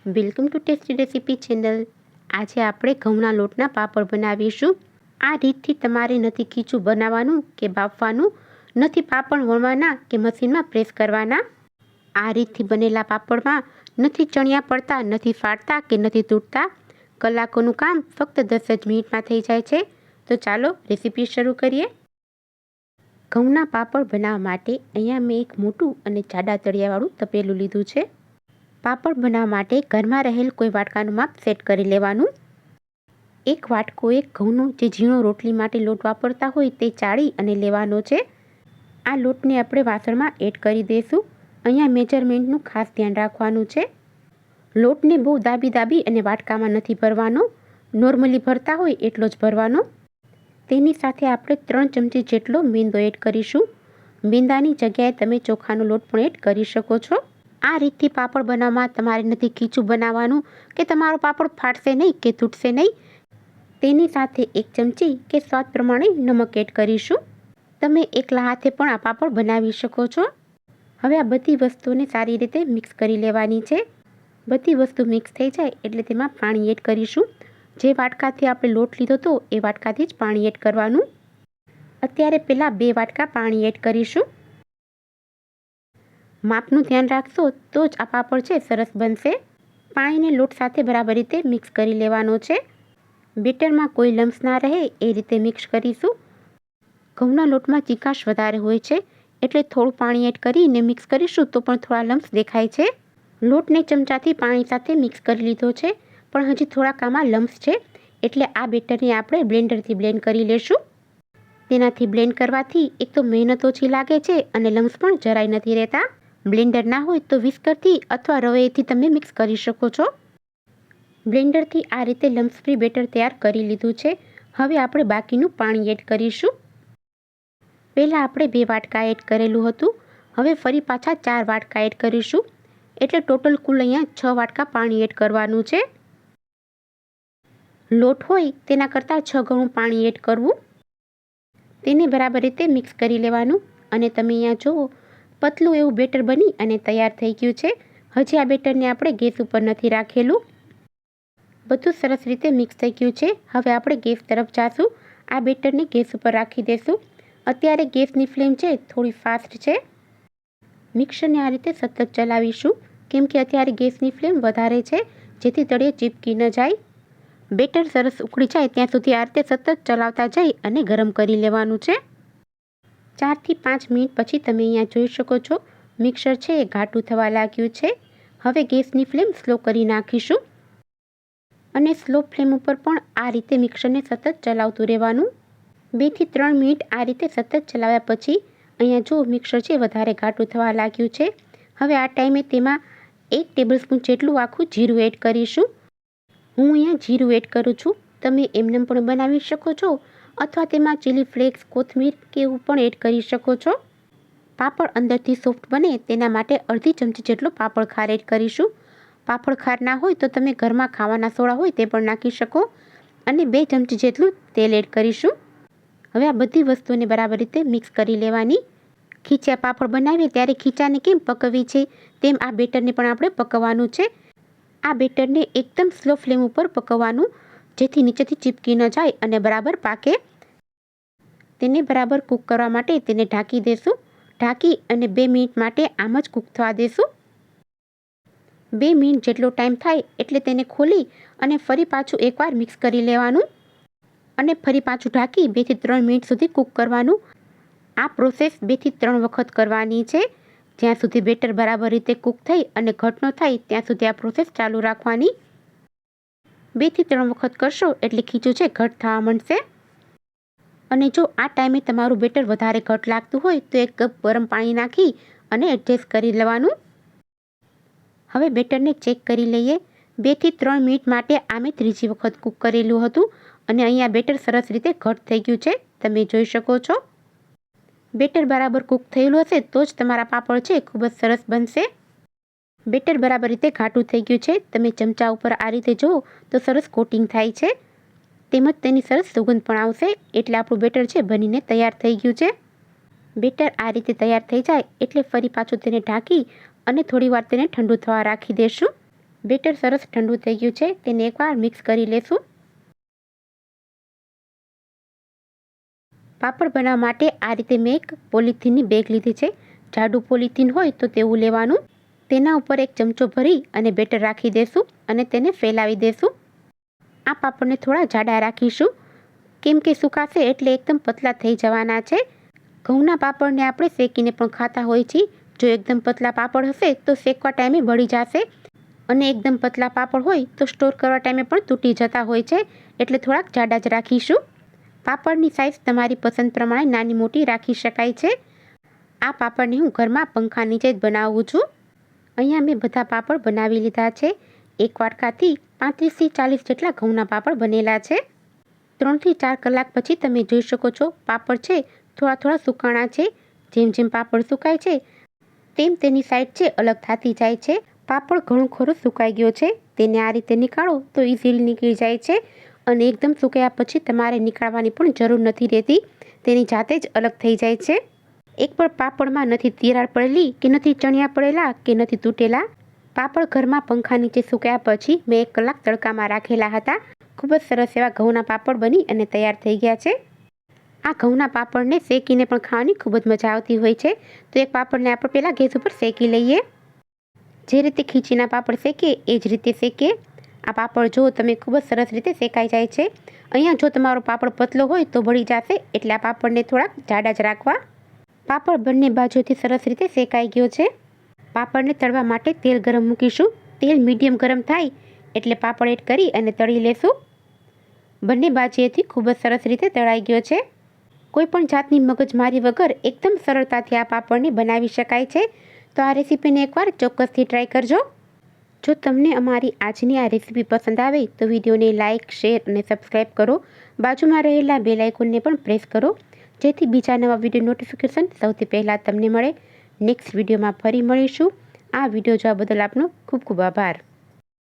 Welcome to tasty recipe channel. આજે આપણે ઘઉંના લોટના પાપડ બનાવીશું. આ રીતથી તમારે નથી ખીચું બનાવવાનું કે બાફવાનું, નથી પાપડ વણવાના કે મશીનમાં પ્રેસ કરવાના. આ રીતથી બનેલા પાપડમાં નથી ચણિયા પડતા, નથી ફાટતા કે નથી તૂટતા. કલાકોનું કામ ફક્ત 10 જ મિનિટમાં થઈ જાય છે. તો ચાલો રેસીપી શરૂ કરીએ. ઘઉંના પાપડ બનાવવા માટે અહીંયા મેં એક મોટું અને જાડા તળિયાવાળું તપેલું લીધું છે. પાપડ બનાવવા માટે ઘરમાં રહેલ કોઈ વાટકાનું માપ સેટ કરી લેવાનું. એક વાટકો ઘઉંનો જે ઝીણો રોટલી માટે લોટ વાપરતા હોય તે ચાળી અને લેવાનો છે. આ લોટને આપણે વાસણમાં એડ કરી દઈશું. અહીંયા મેજરમેન્ટનું ખાસ ધ્યાન રાખવાનું છે. લોટને બહુ દાબી અને વાટકામાં નથી ભરવાનો, નોર્મલી ભરતા હોય એટલો જ ભરવાનો. તેની સાથે આપણે 3 ચમચી જેટલો મેંદો એડ કરીશું. મેંદાની જગ્યાએ તમે ચોખાનો લોટ પણ એડ કરી શકો છો. આ રીતથી પાપડ બનાવવામાં તમારે નથી ખીચું બનાવવાનું કે તમારો પાપડ ફાટશે નહીં કે તૂટશે નહીં. તેની સાથે 1 ચમચી કે સ્વાદ પ્રમાણે નમક એડ કરીશું. તમે એકલા હાથે પણ આ પાપડ બનાવી શકો છો. હવે આ બધી વસ્તુને સારી રીતે મિક્સ કરી લેવાની છે. બધી વસ્તુ મિક્સ થઈ જાય એટલે તેમાં પાણી એડ કરીશું. જે વાટકાથી આપણે લોટ લીધો હતો એ વાટકાથી જ પાણી એડ કરવાનું. અત્યારે પહેલાં 2 વાટકા પાણી એડ કરીશું. માપનું ધ્યાન રાખશો તો જ આ પાપડ છે સરસ બનશે. પાણીને લોટ સાથે બરાબર રીતે મિક્સ કરી લેવાનો છે. બેટરમાં કોઈ લમ્સ ના રહે એ રીતે મિક્સ કરીશું. ઘઉંના લોટમાં ચીકાશ વધારે હોય છે એટલે થોડું પાણી એડ કરીને મિક્સ કરીશું તો પણ થોડા લમ્સ દેખાય છે. લોટને ચમચાથી પાણી સાથે મિક્સ કરી લીધો છે, પણ હજી થોડાક આમાં લમ્સ છે એટલે આ બેટરને આપણે બ્લેન્ડરથી બ્લેન્ડ કરી લેશું. તેનાથી બ્લેન્ડ કરવાથી એક તો મહેનત ઓછી લાગે છે અને લમ્સ પણ જરાય નથી રહેતા. બ્લેન્ડર ના હોય તો વિસ્કરથી અથવા રવેથી તમે મિક્સ કરી શકો છો. બ્લેન્ડરથી આ રીતે લમ્સ ફ્રી બેટર તૈયાર કરી લીધું છે. હવે આપણે બાકીનું પાણી એડ કરીશું. પહેલાં આપણે 2 વાટકા એડ કરેલું હતું. હવે ફરી પાછા 4 વાટકા એડ કરીશું. એટલે ટોટલ કુલ અહીંયા 6 વાટકા પાણી એડ કરવાનું છે. લોટ હોય તેના કરતાં 6 ગણું પાણી એડ કરવું. તેને બરાબર રીતે મિક્સ કરી લેવાનું. અને તમે અહીંયા જુઓ, પતલું એવું બેટર બની અને તૈયાર થઈ ગયું છે. હજી આ બેટરને આપણે ગેસ ઉપર નથી રાખેલું. બધું સરસ રીતે મિક્સ થઈ ગયું છે. હવે આપણે ગેસ તરફ જાશું. આ બેટરને ગેસ ઉપર રાખી દઈશું. અત્યારે ગેસની ફ્લેમ છે થોડી ફાસ્ટ છે. મિક્સરને આ રીતે સતત ચલાવીશું, કેમ કે અત્યારે ગેસની ફ્લેમ વધારે છે જેથી તળિયે ચીપકી ન જાય. બેટર સરસ ઉકળી જાય ત્યાં સુધી આ રીતે સતત ચલાવતા જઈ અને ગરમ કરી લેવાનું છે. 4 થી 5 મિનિટ પછી તમે અહીંયા જોઈ શકો છો મિક્સર છે એ ઘાટું થવા લાગ્યું છે. હવે ગેસની ફ્લેમ સ્લો કરી નાખીશું અને સ્લો ફ્લેમ ઉપર પણ આ રીતે મિક્સરને સતત ચલાવતું રહેવાનું. 2 થી 3 મિનિટ આ રીતે સતત ચલાવ્યા પછી અહીંયા જો મિક્સર છે વધારે ઘાટું થવા લાગ્યું છે. હવે આ ટાઈમે તેમાં 1 ટેબલસ્પૂન જેટલું આખું જીરું એડ કરીશું. હું અહીંયા જીરું એડ કરું છું. તમે એમનેમ પણ બનાવી શકો છો અથવા તેમાં ચીલી ફ્લેક્સ, કોથમીર કે એવું પણ એડ કરી શકો છો. પાપડ અંદરથી સોફ્ટ બને તેના માટે અડધી ચમચી જેટલો પાપડ ખાર એડ કરીશું. પાપડ ખાર ના હોય તો તમે ઘરમાં ખાવાના સોડા હોય તે પણ નાખી શકો. અને 2 ચમચી જેટલું તેલ એડ કરીશું. હવે આ બધી વસ્તુને બરાબર રીતે મિક્સ કરી લેવાની. ખીચા પાપડ બનાવીએ ત્યારે ખીચાને કેમ પકવવી છે તેમ આ બેટરને પણ આપણે પકવવાનું છે. આ બેટરને એકદમ સ્લો ફ્લેમ ઉપર પકવવાનું જેથી નીચેથી ચીપકી ન જાય અને બરાબર પાકે. તેને બરાબર કૂક કરવા માટે તેને ઢાંકી દેશું. ઢાંકી અને 2 મિનિટ માટે આમ જ કૂક થવા દેશું. 2 મિનિટ જેટલો ટાઈમ થાય એટલે તેને ખોલી અને ફરી પાછું એકવાર મિક્સ કરી લેવાનું અને ફરી પાછું ઢાંકી 2 થી 3 મિનિટ સુધી કૂક કરવાનું. આ પ્રોસેસ 2 થી 3 વખત કરવાની છે. જ્યાં સુધી બેટર બરાબર રીતે કૂક થઈ અને ઘટ ન થાય ત્યાં સુધી આ પ્રોસેસ ચાલુ રાખવાની. 2 થી 3 વખત કરશો એટલે ખીચું છે ઘટ થવા માંડશે. અને જો આ ટાઈમે તમારું બેટર વધારે ઘટ લાગતું હોય તો 1 કપ ગરમ પાણી નાખી અને એડજસ્ટ કરી લેવાનું. હવે બેટરને ચેક કરી લઈએ. 2 થી 3 મિનિટ માટે આમે ત્રીજી વખત કૂક કરેલું હતું અને અહીંયા બેટર સરસ રીતે ઘટ થઈ ગયું છે. તમે જોઈ શકો છો. બેટર બરાબર કૂક થયેલું હશે તો જ તમારા પાપડ છે ખૂબ જ સરસ બનશે. બેટર બરાબર રીતે ઘાટું થઈ ગયું છે. તમે ચમચા ઉપર આ રીતે જુઓ તો સરસ કોટિંગ થાય છે. તેમજ તેની સરસ સુગંધ પણ આવશે. એટલે આપણું બેટર છે બનીને તૈયાર થઈ ગયું છે. બેટર આ રીતે તૈયાર થઈ જાય એટલે ફરી પાછું તેને ઢાંકી અને થોડી વાર તેને ઠંડુ થવા રાખી દેશું. બેટર સરસ ઠંડુ થઈ ગયું છે, તેને એકવાર મિક્સ કરી લેશું. પાપડ બનાવવા માટે આ રીતે મેં એક પોલિથીનની બેગ લીધી છે. જાડું પોલિથીન હોય તો તેવું લેવાનું. તેના ઉપર એક ચમચો ભરી અને બેટર રાખી દેશું અને તેને ફેલાવી દેશું. આ પાપડને થોડા જાડા રાખીશું, કેમ કે સુકાશે એટલે એકદમ પતલા થઈ જવાના છે. ઘઉંના પાપડને આપણે શેકીને પણ ખાતા હોય છે. જો એકદમ પતલા પાપડ હશે તો શેકવા ટાઈમે બળી જશે, અને એકદમ પતલા પાપડ હોય તો સ્ટોર કરવા ટાઈમે પણ તૂટી જતા હોય છે, એટલે થોડાક જાડા જ રાખીશું. પાપડની સાઇઝ તમારી પસંદ પ્રમાણે નાની મોટી રાખી શકાય છે. આ પાપડને હું ઘરમાં પંખા નીચે જ બનાવું છું. અહીંયા મેં બધા પાપડ બનાવી લીધા છે. એક વાટકાથી 35થી 40 જેટલા ઘઉંના પાપડ બનેલા છે. 3થી 4 કલાક પછી તમે જોઈ શકો છો પાપડ છે થોડા થોડા સુકાણા છે. જેમ જેમ પાપડ સુકાય છે તેમ તેની સાઈડ છે અલગ થતી જાય છે. પાપડ ઘણો ખરો સુકાઈ ગયો છે. તેને આ રીતે નીકાળો તો ઇઝીલી નીકળી જાય છે, અને એકદમ સુકાયા પછી તમારે નીકાળવાની પણ જરૂર નથી રહેતી. તેની જાતે જ અલગ થઈ જાય છે. એક પણ પાપડમાં નથી તિરાડ પડેલી, કે નથી ચણિયા પડેલા, કે નથી તૂટેલા. પાપડ ઘરમાં પંખા નીચે સુકાયા પછી મેં 1 કલાક તડકામાં રાખેલા હતા. ખૂબ જ સરસ એવા ઘઉંના પાપડ બની અને તૈયાર થઈ ગયા છે. આ ઘઉંના પાપડને શેકીને પણ ખાવાની ખૂબ જ મજા આવતી હોય છે. તો એક પાપડને આપણે પહેલાં ગેસ ઉપર શેકી લઈએ. જે રીતે ખીચીના પાપડ શેકે એ જ રીતે શેકે. આ પાપડ જો તમે ખૂબ જ સરસ રીતે શેકાઈ જાય છે. અહીંયા જો તમારો પાપડ પતલો હોય તો બળી જશે, એટલે આ પાપડને થોડાક જાડા જ રાખવા. પાપડ બંને બાજુથી સરસ રીતે શેકાઈ ગયો છે. પાપડને તળવા માટે તેલ ગરમ મૂકીશું. તેલ મીડિયમ ગરમ થાય એટલે પાપડ એડ કરી અને તળી લેશું. બંને બાજુએથી ખૂબ જ સરસ રીતે તળાઈ ગયો છે. કોઈ પણ જાતની મગજમારી વગર એકદમ સરળતાથી આ પાપડને બનાવી શકાય છે. તો આ રેસીપીને એકવાર ચોક્કસથી ટ્રાય કરજો. જો તમને અમારી આજની આ રેસીપી પસંદ આવે તો વિડીયોને લાઇક, શેર અને સબસ્ક્રાઈબ કરો. બાજુમાં રહેલા બેલ આઇકોનને પણ પ્રેસ કરો, જેથી બીજા નવા વિડીયો નોટિફિકેશન સૌથી પહેલાં તમને મળે. નેક્સ્ટ વિડીયોમાં ફરી મળીશું. આ વિડીયો જોવા બદલ આપનો ખૂબ ખૂબ આભાર.